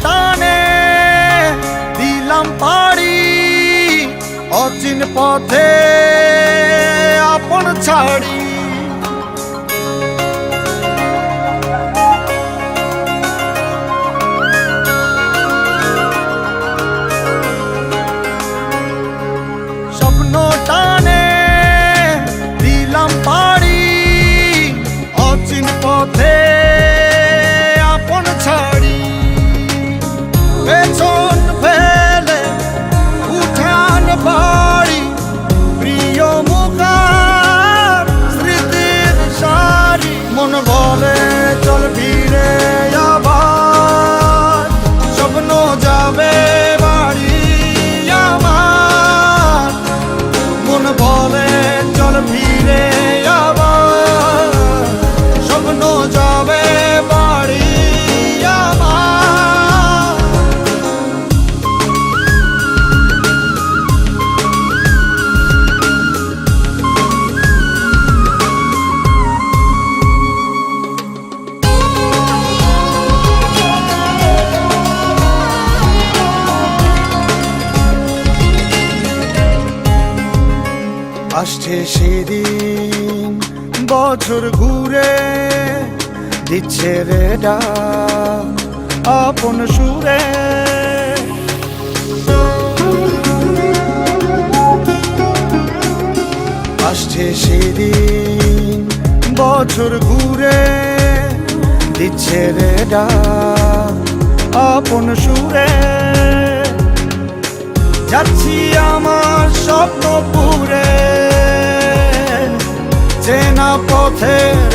টানে দিলাম পাড়ি অচিন পথে আপন ছাড়ি। স্বপ্ন টানে দিলাম পাড়ি অচিন পথে আপন ছাড়ি। পেছন ফেলে উঠান বাড়ি প্রিয় মুখার স্মৃতির সারি। মন বলে চল ফিরে আবার স্বপ্ন যাবে বাড়ি আমার। মন বলে চল ফিরে আবার স্বপ্ন যাবে বাড়ি আমার। আসছে সেদিন বছর ঘুরে দিচ্ছে রে ডাক আপন সুরে। আসছে সেদিন বছর ঘুরে দিচ্ছে রে ডাক আপন সুরে। যাচ্ছি আমার স্বপ্ন পুরে চেনা পথের